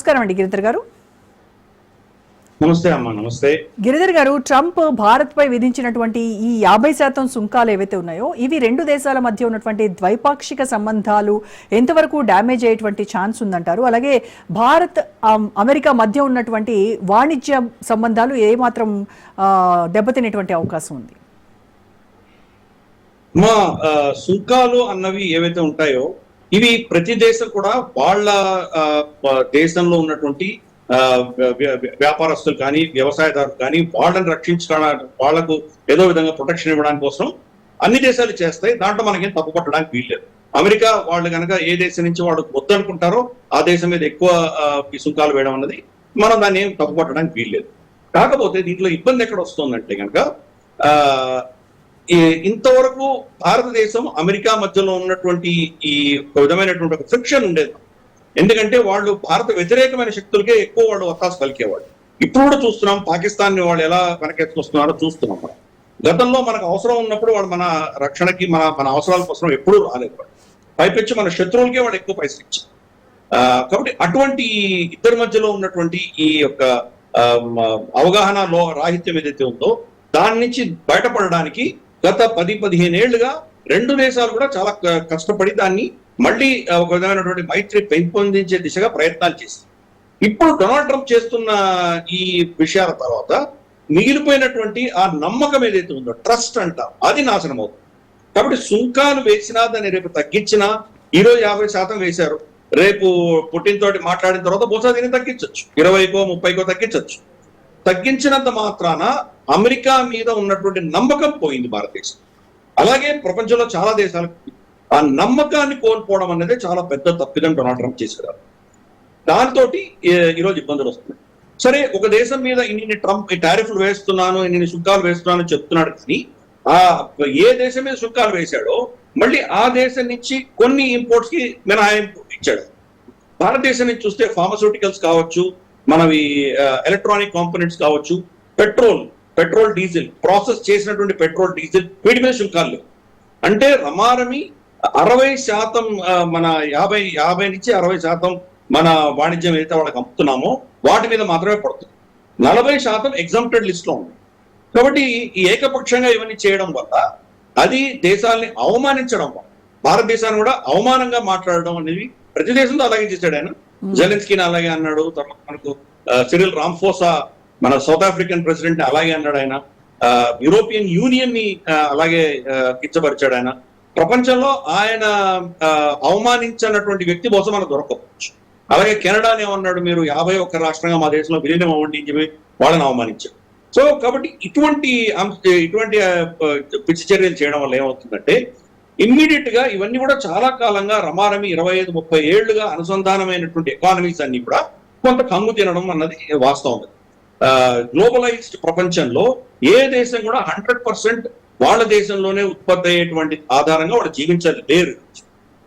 నమస్కారం అండి గిరిధర్ గారు. నమస్తే అమ్మా. నమస్తే గిరిధర్ గారు, ట్రంప్ భారత్ పై విధించినటువంటి ఈ 50% సుంకాలు ఏవైతే ఉన్నాయో ఇవి రెండు దేశాల మధ్య ఉన్నటువంటి ద్వైపాక్షిక సంబంధాలు ఎంతవరకు డ్యామేజ్ అయ్యేటువంటి ఛాన్స్ ఉందంటారు? అలాగే భారత్ అమెరికా మధ్య ఉన్నటువంటి వాణిజ్య సంబంధాలు ఏమాత్రం దెబ్బతినేటువంటి అవకాశం ఉంది? మా సుంకాలు అన్నవి ఏవైతే ఉంటాయో ఇవి ప్రతి దేశం కూడా వాళ్ళ దేశంలో ఉన్నటువంటి వ్యాపారస్తులు కానీ వ్యవసాయదారులు కానీ వాళ్ళని రక్షించడానికి వాళ్లకు ఏదో విధంగా ప్రొటెక్షన్ ఇవ్వడానికి కోసం అన్ని దేశాలు చేస్తాయి. దాంట్లో మనకేం తప్పు పట్టడానికి వీల్లేదు. అమెరికా వాళ్ళు కనుక ఏ దేశం నుంచి వాళ్ళు వద్దనుకుంటారో ఆ దేశం మీద ఎక్కువ సుంకాలు వేయడం అన్నది మనం దాన్ని ఏం తప్పు పట్టడానికి వీల్లేదు. కాకపోతే దీంట్లో ఇబ్బంది ఎక్కడ వస్తుందంటే కనుక ఇంతవరకు భారతదేశం అమెరికా మధ్యలో ఉన్నటువంటి ఈ విధమైనటువంటి ఒక ఫ్రిక్షన్ ఉండేది. ఎందుకంటే వాళ్ళు భారత వ్యతిరేకమైన శక్తులకే ఎక్కువ వాళ్ళు ఒత్తాసు పలికేవాళ్ళు. ఇప్పుడు కూడా చూస్తున్నాం పాకిస్తాన్ ని వాళ్ళు ఎలా వెనకెత్తుకొస్తున్నారో చూస్తున్నాం. మనం గతంలో మనకు అవసరం ఉన్నప్పుడు వాళ్ళు మన రక్షణకి మన అవసరాల కోసం ఎప్పుడూ రాలేదు. పైపెచ్చి మన శత్రువులకే వాళ్ళు ఎక్కువ పైసలు ఇచ్చారు. కాబట్టి అటువంటి ఇద్దరి మధ్యలో ఉన్నటువంటి ఈ యొక్క అవగాహన రాహిత్యం ఏదైతే ఉందో దాని నుంచి బయటపడడానికి గత 10-15 ఏళ్లుగా రెండు దేశాలు కూడా చాలా కష్టపడి దాన్ని మళ్ళీ ఒక విధమైనటువంటి మైత్రి పెంపొందించే దిశగా ప్రయత్నాలు చేస్తాయి. ఇప్పుడు డొనాల్డ్ ట్రంప్ చేస్తున్న ఈ విషయాల తర్వాత మిగిలిపోయినటువంటి ఆ నమ్మకం ఏదైతే ఉందో ట్రస్ట్ అంటాం అది నాశనం అవుతుంది. కాబట్టి సుంకాలు వేసినా దాన్ని రేపు తగ్గించినా, ఈరోజు 50% వేశారు, రేపు పుటిన్ తోటి మాట్లాడిన తర్వాత బహుశా దీన్ని తగ్గించవచ్చు, 20కో 30కో తగ్గించవచ్చు. తగ్గించినంత మాత్రాన అమెరికా మీద ఉన్నటువంటి నమ్మకం పోయింది భారతదేశం. అలాగే ప్రపంచంలో చాలా దేశాలకు ఆ నమ్మకాన్ని కోల్పోవడం అనేది చాలా పెద్ద తప్పిదం డొనాల్డ్ ట్రంప్ చేశారు. దాంతో ఈరోజు ఇబ్బందులు వస్తున్నాయి. సరే, ఒక దేశం మీద ఇన్ని ట్రంప్ టారిఫ్లు వేస్తున్నాను, ఇన్ని సుంకాలు వేస్తున్నాను చెప్తున్నాడు, కానీ ఏ దేశం మీద సుంకాలు వేశాడో మళ్ళీ ఆ దేశం నుంచి కొన్ని ఇంపోర్ట్స్ కి మినహాయింపు ఇచ్చాడు. భారతదేశం నుంచి చూస్తే ఫార్మస్యూటికల్స్ కావచ్చు, మనవి ఎలక్ట్రానిక్ కాంపోనెంట్స్ కావచ్చు, పెట్రోల్ డీజిల్, ప్రాసెస్ చేసినటువంటి పెట్రోల్ డీజిల్, వీటి మీద సుంకాలు లేవు. అంటే రమారమి 60% మన 50 నుంచి 60% మన వాణిజ్యం ఏదైతే వాళ్ళకి అమ్ముతున్నామో వాటి మీద మాత్రమే పడుతుంది. 40% ఎగ్జాంప్టెడ్ లిస్ట్ లో ఉంది. కాబట్టి ఈ ఏకపక్షంగా ఇవన్నీ చేయడం వల్ల అది దేశాలని అవమానించడం వల్ల, భారతదేశాన్ని కూడా అవమానంగా మాట్లాడడం అనేది ప్రతి దేశంలో అలాగే చేశాడు ఆయన. జెలెన్స్కీని అలాగే అన్నాడు, తర్వాత మనకు సిరిల్ రామ్ఫోసా మన సౌత్ ఆఫ్రికన్ ప్రెసిడెంట్ అలాగే అన్నాడు ఆయన. యూరోపియన్ యూనియన్ ని అలాగే కించపరిచాడు ఆయన. ప్రపంచంలో ఆయన అవమానించినటువంటి వ్యక్తి బహుశా మనకు దొరకవచ్చు. అలాగే కెనడాని ఏమన్నాడు, మీరు 51 రాష్ట్రంగా మా దేశంలో విలీనం అవ్వండి అని చెప్పి వాళ్ళని అవమానించారు. సో కాబట్టి ఇటువంటి పిచ్చి చర్యలు చేయడం వల్ల ఏమవుతుందంటే ఇమ్మీడియట్ గా ఇవన్నీ కూడా చాలా కాలంగా రమారమి 25-30 ఏళ్లుగా అనుసంధానమైనటువంటి ఎకానమీస్ అన్ని కూడా కొంత కంగు తినడం అన్నది వాస్తవం. గ్లోబలైజ్డ్ ప్రపంచంలో ఏ దేశం కూడా 100% వాళ్ళ దేశంలోనే ఉత్పత్తి అయ్యేటువంటి ఆధారంగా వాళ్ళు జీవించలేరు.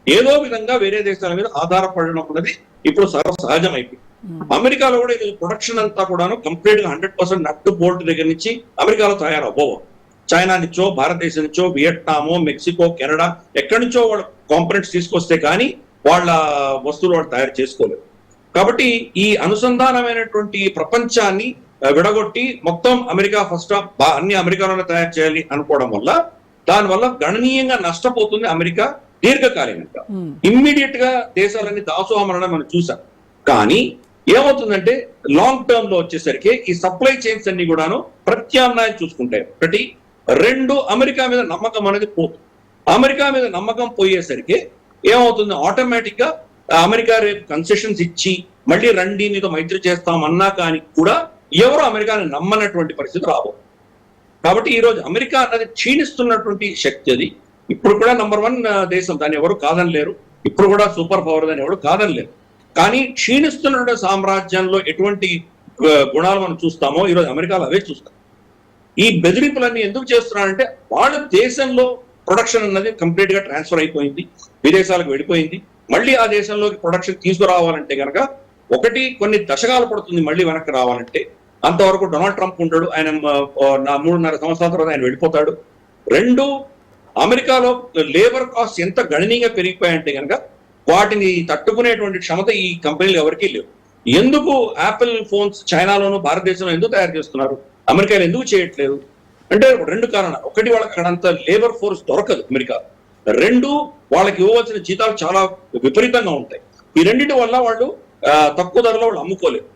ఏదో విధంగా వేరే దేశాల మీద ఆధారపడడం అన్నది ఇప్పుడు సహజం అయిపోయింది. అమెరికాలో కూడా ఇది ప్రొడక్షన్ అంతా కూడాను కంప్లీట్ గా 100% నట్టు బోల్ట్ దగ్గర నుంచి అమెరికాలో తయారవ్వవు. చైనా నుంచో, భారతదేశం నుంచో, వియట్నామో, మెక్సికో, కెనడా ఎక్కడి నుంచో వాళ్ళు కాంపోనెంట్స్ తీసుకొస్తే కానీ వాళ్ళ వస్తువులు వాళ్ళు తయారు చేసుకోలేరు. కాబట్టి ఈ అనుసంధానమైనటువంటి ప్రపంచాన్ని విడగొట్టి మొత్తం అమెరికా ఫస్ట్ అన్ని అమెరికాలోనే తయారు చేయాలి అనుకోవడం వల్ల దానివల్ల గణనీయంగా నష్టపోతుంది అమెరికా దీర్ఘకాలికంగా. ఇమ్మీడియట్ గా దేశాలన్నీ దాసోహమనడం మనం చూసాం. కానీ ఏమవుతుందంటే లాంగ్ టర్మ్ లో వచ్చేసరికి ఈ సప్లై చైన్స్ అన్ని కూడాను ప్రత్యామ్నాయం చూసుకుంటాయి. ఒకటి, 2 అమెరికా మీద నమ్మకం అనేది పోతుంది. అమెరికా మీద నమ్మకం పోయేసరికి ఏమవుతుంది, ఆటోమేటిక్ గా అమెరికా రేపు కన్సెషన్స్ ఇచ్చి మళ్ళీ రండి మీతో మైత్రి చేస్తామన్నా కానీ కూడా ఎవరు అమెరికాని నమ్మనటువంటి పరిస్థితి రాబోతుంది. కాబట్టి ఈ రోజు అమెరికా అన్నది క్షీణిస్తున్నటువంటి శక్తి. అది ఇప్పుడు కూడా నంబర్ 1 దేశం, దాన్ని ఎవరు కాదనలేరు. ఇప్పుడు కూడా సూపర్ పవర్ దాన్ని ఎవరు కాదనలేరు. కానీ క్షీణిస్తున్న సామ్రాజ్యంలో ఎటువంటి గుణాలు మనం చూస్తామో ఈరోజు అమెరికాలో అవే చూస్తాం. ఈ బెదిరింపులన్నీ ఎందుకు చేస్తున్నారంటే వాళ్ళ దేశంలో ప్రొడక్షన్ అన్నది కంప్లీట్ గా ట్రాన్స్ఫర్ అయిపోయింది, విదేశాలకు వెళ్ళిపోయింది. మళ్ళీ ఆ దేశంలోకి ప్రొడక్షన్ తీసుకురావాలంటే కనుక ఒకటి కొన్ని దశకాలు పడుతుంది మళ్ళీ వెనక్కి రావాలంటే. అంతవరకు డొనాల్డ్ ట్రంప్ ఉంటాడు, ఆయన 3.5 సంవత్సరాల తర్వాత ఆయన వెళ్ళిపోతాడు. 2, అమెరికాలో లేబర్ కాస్ట్ ఎంత గణనీయంగా పెరిగిపోయాయంటే కనుక వాటిని తట్టుకునేటువంటి క్షమత ఈ కంపెనీలు ఎవరికీ లేవు. ఎందుకు యాపిల్ ఫోన్స్ చైనాలోను భారతదేశంలో ఎందుకు తయారు చేస్తున్నారు, అమెరికాలో ఎందుకు చేయట్లేదు అంటే రెండు కారణాలు. ఒకటి, వాళ్ళకి అక్కడంత లేబర్ ఫోర్స్ దొరకదు అమెరికా. రెండు, వాళ్ళకి ఇవ్వవలసిన జీతాలు చాలా విపరీతంగా ఉంటాయి. ఈ రెండింటి వల్ల వాళ్ళు తక్కువ ధరలో వాళ్ళు అమ్ముకోలేరు.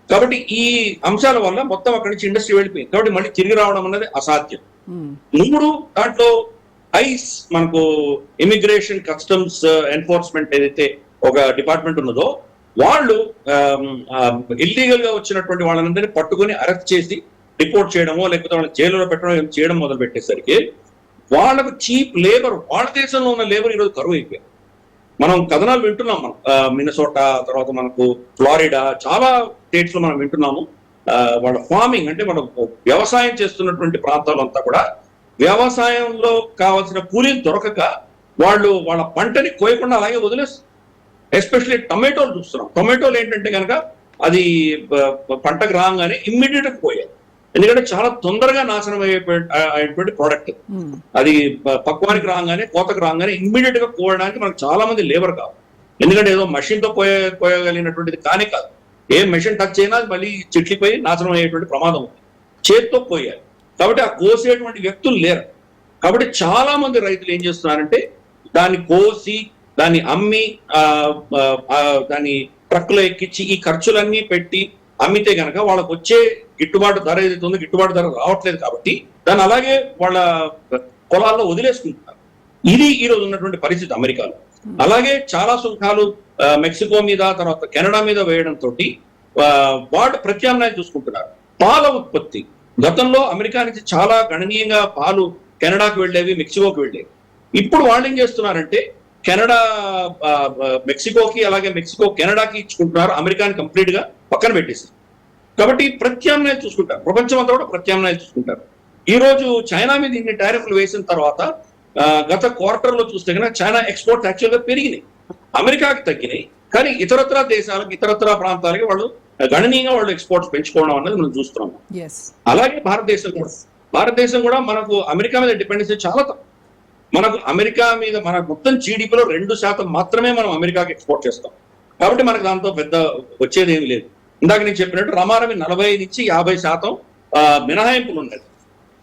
కాబట్టి ఈ అంశాల వల్ల మొత్తం అక్కడి నుంచి ఇండస్ట్రీ వెళ్ళిపోయింది. కాబట్టి మళ్ళీ తిరిగి రావడం అనేది అసాధ్యం. మూడు, దాంట్లో ఐస్ మనకు ఇమిగ్రేషన్ కస్టమ్స్ ఎన్ఫోర్స్మెంట్ ఏదైతే ఒక డిపార్ట్మెంట్ ఉన్నదో వాళ్ళు ఇల్లీగల్ గా వచ్చినటువంటి వాళ్ళందరినీ పట్టుకుని అరెస్ట్ చేసి రిపోర్ట్ చేయడమో లేకపోతే వాళ్ళని జైలులో పెట్టడం చేయడం మొదలు పెట్టేసరికి వాళ్ళకు చీప్ లేబర్, వాళ్ళ దేశంలో ఉన్న లేబర్ ఈరోజు కరువు అయిపోయింది. మనం కథనాలు వింటున్నాం, మనం మినసోటా, తర్వాత మనకు ఫ్లోరిడా, చాలా స్టేట్స్ లో మనం వింటున్నాము. వాళ్ళ ఫార్మింగ్ అంటే మన వ్యవసాయం చేస్తున్నటువంటి ప్రాంతాలంతా కూడా వ్యవసాయంలో కావాల్సిన కూలీలు దొరకక వాళ్ళు వాళ్ళ పంటని కోయకుండా అలాగే వదిలేస్తారు. ఎస్పెషల్లీ టొమాటోలు చూస్తున్నాం. టొమాటోలు ఏంటంటే కనుక అది పంటకు రాగానే ఇమ్మీడియట్ గా పోయాయి. ఎందుకంటే చాలా తొందరగా నాశనం అయ్యేటువంటి ప్రోడక్ట్. అది పక్వానికి రాగానే, కోతకు రాగానే ఇమ్మీడియట్ గా కోయడానికి మనకు చాలా మంది లేబర్ కావాలి. ఎందుకంటే ఏదో మషిన్ తో కోయగలిగినటువంటిది కానీ కాదు. ఏ మెషిన్ టచ్ అయినా మళ్ళీ చిట్లిపోయి నాశనం అయ్యేటువంటి ప్రమాదం ఉంది. చేతితో కోయాలి. కాబట్టి ఆ కోసేటువంటి వ్యక్తులు లేరు. కాబట్టి చాలా మంది రైతులు ఏం చేస్తున్నారంటే దాన్ని కోసి దాన్ని అమ్మి దాన్ని ట్రక్కులో ఎక్కించి ఈ ఖర్చులన్నీ పెట్టి అమ్మితే గనక వాళ్ళకు వచ్చే గిట్టుబాటు ధర ఏదైతే ఉందో గిట్టుబాటు ధర రావట్లేదు. కాబట్టి దాన్ని అలాగే వాళ్ళ పొలాల్లో వదిలేసుకుంటున్నారు. ఇది ఈ రోజు ఉన్నటువంటి పరిస్థితి అమెరికాలో. అలాగే చాలా సుంకాలు మెక్సికో మీద, తర్వాత కెనడా మీద వేయడంతో వాటి ప్రత్యామ్నాయం చూసుకుంటున్నారు. పాల ఉత్పత్తి గతంలో అమెరికా నుంచి చాలా గణనీయంగా పాలు కెనడాకు వెళ్ళేవి, మెక్సికోకి వెళ్ళేవి. ఇప్పుడు వాళ్ళు ఏం చేస్తున్నారంటే కెనడా మెక్సికోకి, అలాగే మెక్సికో కెనడాకి ఇచ్చుకుంటున్నారు. అమెరికాని కంప్లీట్ గా పక్కన పెట్టేస్తారు. కాబట్టి ప్రత్యామ్నాయాలు చూసుకుంటారు. ప్రపంచం అంతా కూడా ప్రత్యామ్నాయాలు చూసుకుంటారు. ఈ రోజు చైనా మీద ఇన్ని టారిఫ్లు వేసిన తర్వాత గత క్వార్టర్ లో చూస్తే కనుక చైనా ఎక్స్పోర్ట్స్ యాక్చువల్ గా పెరిగినాయి, అమెరికాకి తగ్గినాయి. కానీ ఇతరత్ర దేశాలకు, ఇతరత్ర ప్రాంతాలకి వాళ్ళు గణనీయంగా వాళ్ళు ఎక్స్పోర్ట్స్ పెంచుకోవడం అనేది మనం చూస్తున్నాం. అలాగే భారతదేశం కూడా మనకు అమెరికా మీద డిపెండెన్సీ చాలా తక్కువ. మనకు అమెరికా మీద మన మొత్తం జీడిపిలో 2% మాత్రమే మనం అమెరికాకి ఎక్స్పోర్ట్ చేస్తాం. కాబట్టి మనకు దాంతో పెద్ద వచ్చేది ఏమి లేదు. ఇందాక నేను చెప్పినట్టు రమారమి 40 నుంచి 50% మినహాయింపులు ఉన్నాయి.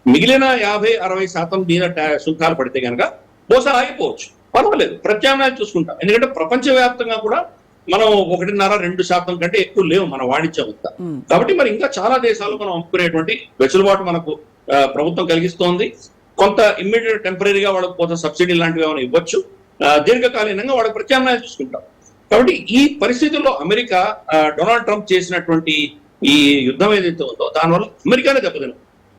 మిగిలిన 50-60% మీద సుంకాలు పడితే కనుక బహుశా ఆగిపోవచ్చు, పర్వాలేదు, ప్రత్యామ్నాయాలు చూసుకుంటాం. ఎందుకంటే ప్రపంచవ్యాప్తంగా కూడా మనం 1.5-2% కంటే ఎక్కువ లేవు మన వాణిజ్యం అంతా. కాబట్టి మరి ఇంకా చాలా దేశాలు మనం అమ్ముకునేటువంటి వెసులుబాటు మనకు ప్రభుత్వం కలిగిస్తోంది. కొంత ఇమ్మీడియట్ టెంపరీగా వాళ్ళకి కొంత సబ్సిడీ లాంటివి ఏమైనా ఇవ్వచ్చు, దీర్ఘకాలీనంగా వాళ్ళకి ప్రత్యామ్నాయాలు చూసుకుంటాం. కాబట్టి ఈ పరిస్థితుల్లో అమెరికా డొనాల్డ్ ట్రంప్ చేసినటువంటి ఈ యుద్ధం ఏదైతే ఉందో దానివల్ల అమెరికానే దెబ్బతిన్నాం.